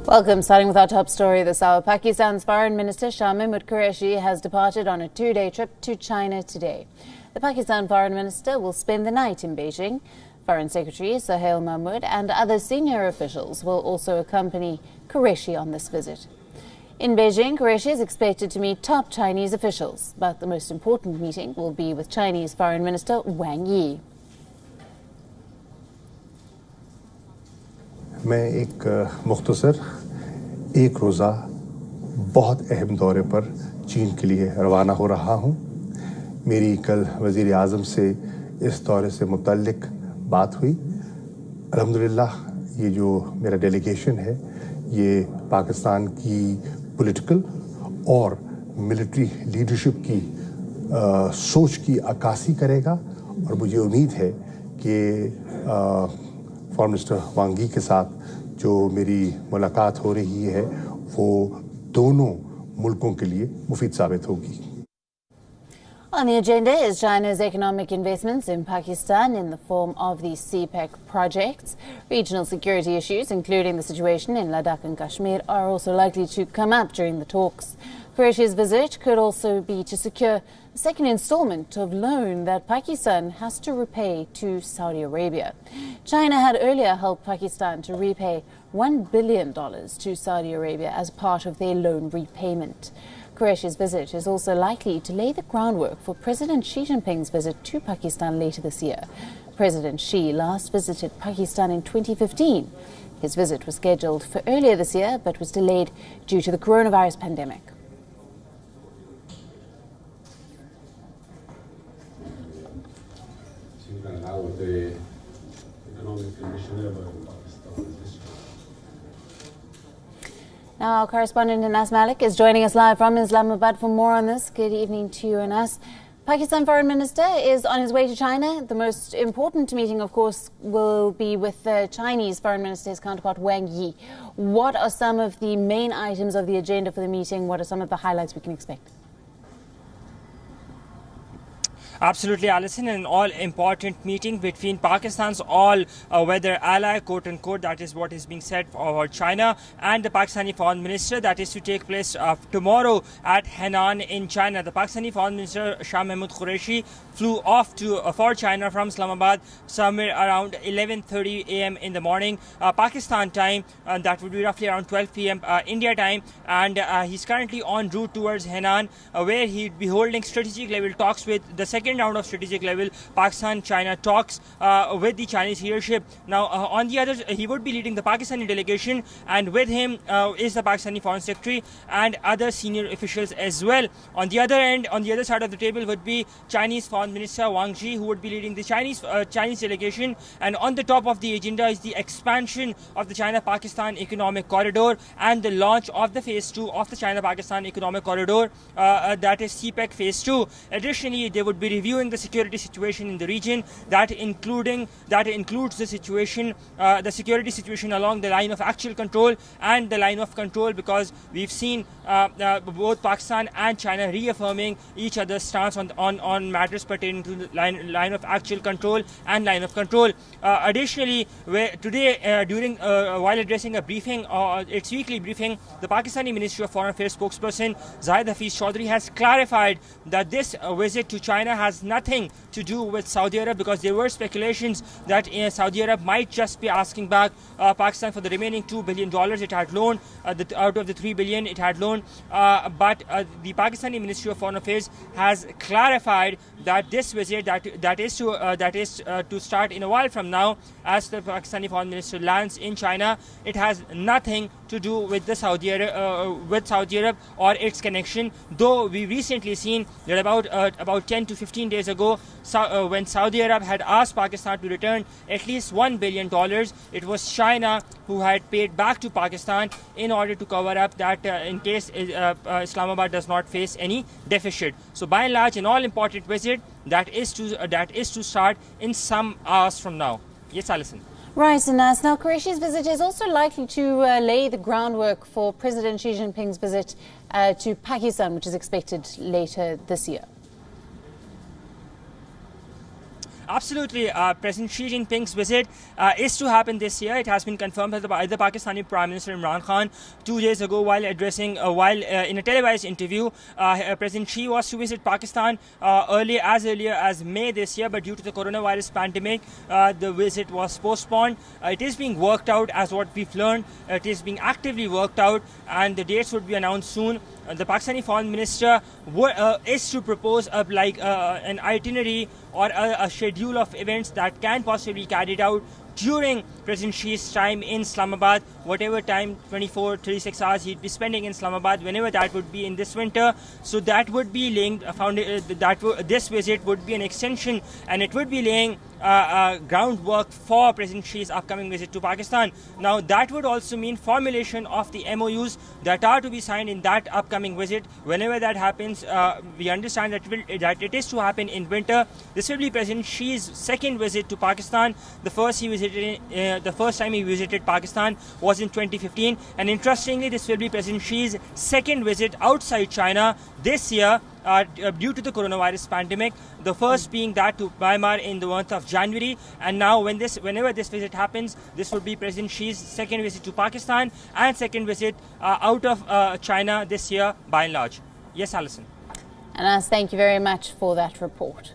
Welcome. Starting with our top story this hour, Pakistan's Foreign Minister Shah Mahmood Qureshi has departed on a two-day trip to China today. The Pakistan Foreign Minister will spend the night in Beijing. Foreign Secretary Suhail Mahmood and other senior officials will also accompany Qureshi on this visit. In Beijing, Qureshi is expected to meet top Chinese officials, but the most important meeting will be with Chinese Foreign Minister Wang Yi. मैं एक मुख्तसर एक रोज़ा बहुत अहम दौरे पर चीन के लिए रवाना हो रहा हूँ। मेरी कल वज़ीर आज़म से इस दौरे से मुतल्लिक बात हुई। अल्हम्दुलिल्लाह ये जो मेरा डेलीगेशन है ये पाकिस्तान की पॉलिटिकल और मिलिट्री लीडरशिप की सोच की अक्कासी करेगा और मुझे उम्मीद है कि फॉरेन मिनिस्टर वांग यी के साथ जो मेरी मुलाकात हो रही है वो दोनों मुल्कों के लिए मुफीद साबित होगी। On the agenda is China's economic investments in Pakistan in the form of the CPEC projects. Regional security issues, including the situation in Ladakh and Kashmir, are also likely to come up during the talks. Qureshi's visit could also be to secure the second installment of loan that Pakistan has to repay to Saudi Arabia. China had earlier helped Pakistan to repay $1 billion to Saudi Arabia as part of their loan repayment. Qureshi's visit is also likely to lay the groundwork for President Xi Jinping's visit to Pakistan later this year. President Xi last visited Pakistan in 2015. His visit was scheduled for earlier this year but was delayed due to the coronavirus pandemic. Now, our correspondent Anas Malik is joining us live from Islamabad for more on this. Good evening to you, Anas. Pakistan Foreign Minister is on his way to China. The most important meeting, of course, will be with the Chinese Foreign Minister, his counterpart Wang Yi. What are some of the main items of the agenda for the meeting? What are some of the highlights we can expect? Absolutely, Alison, an all-important meeting between Pakistan's all-weather ally, quote-unquote, that is what is being said for China, and the Pakistani Foreign Minister, that is to take place tomorrow at Henan in China. The Pakistani Foreign Minister, Shah Mahmood Qureshi, flew off for China from Islamabad somewhere around 11:30 a.m. in the morning, Pakistan time. That would be roughly around 12 p.m. India time, and he's currently en route towards Henan, where he'd be holding strategic-level talks with the second round of strategic level Pakistan-China talks with the Chinese leadership. Now, on the other, he would be leading the Pakistani delegation, and with him is the Pakistani Foreign Secretary and other senior officials as well. On the other end, on the other side of the table would be Chinese Foreign Minister Wang Yi, who would be leading the Chinese delegation. And on the top of the agenda is the expansion of the China-Pakistan Economic Corridor and the launch of the Phase 2 of the China-Pakistan Economic Corridor, that is CPEC Phase 2. Additionally, they would be reviewing the security situation in the region. That includes the security situation along the line of actual control and the line of control, because we've seen both Pakistan and China reaffirming each other's stance on matters pertaining to the line of actual control and line of control. Additionally, today while addressing a briefing, its weekly briefing, the Pakistani Ministry of Foreign Affairs spokesperson Zahid Hafiz Chaudhry has clarified that this visit to China has nothing to do with Saudi Arabia, because there were speculations that Saudi Arabia might just be asking back Pakistan for the remaining $2 billion it had loaned, out of the $3 billion it had loaned. But the Pakistani Ministry of Foreign Affairs has clarified that this visit that is to start in a while from now, as the Pakistani Foreign Minister lands in China, it has nothing to do with the Saudi Arabia or its connection. Though we recently seen that about 10 to 15 days ago, when Saudi Arabia had asked Pakistan to return at least $1 billion, it was China who had paid back to Pakistan in order to cover up that in case Islamabad does not face any deficit. So by and large, an all-important visit that is to start in some hours from now. Yes, Alison. Right, and now Qureshi's visit is also likely to lay the groundwork for President Xi Jinping's visit to Pakistan, which is expected later this year. Absolutely. President Xi Jinping's visit is to happen this year. It has been confirmed by the Pakistani Prime Minister Imran Khan 2 days ago while addressing, in a televised interview. President Xi was to visit Pakistan earlier as May this year, but due to the coronavirus pandemic, the visit was postponed. It is being worked out, as what we've learned. It is being actively worked out, and the dates would be announced soon. The Pakistani Foreign Minister is to propose an itinerary or a schedule of events that can possibly be carried out during President Xi's time in Islamabad, whatever time, 24, 36 hours he'd be spending in Islamabad, whenever that would be in this winter. So that would be laying, this visit would be an extension, and it would be laying groundwork for President Xi's upcoming visit to Pakistan. Now that would also mean formulation of the MOUs that are to be signed in that upcoming visit. Whenever that happens, we understand that it is to happen in winter. This will be President Xi's second visit to Pakistan. The first time he visited Pakistan was in 2015, and interestingly, this will be President Xi's second visit outside China this year. Due to the coronavirus pandemic, the first being that to Myanmar in the month of January, and now whenever this visit happens, this would be President Xi's second visit to Pakistan and second visit out of China this year by and large. Yes, Alison. Anas, thank you very much for that report.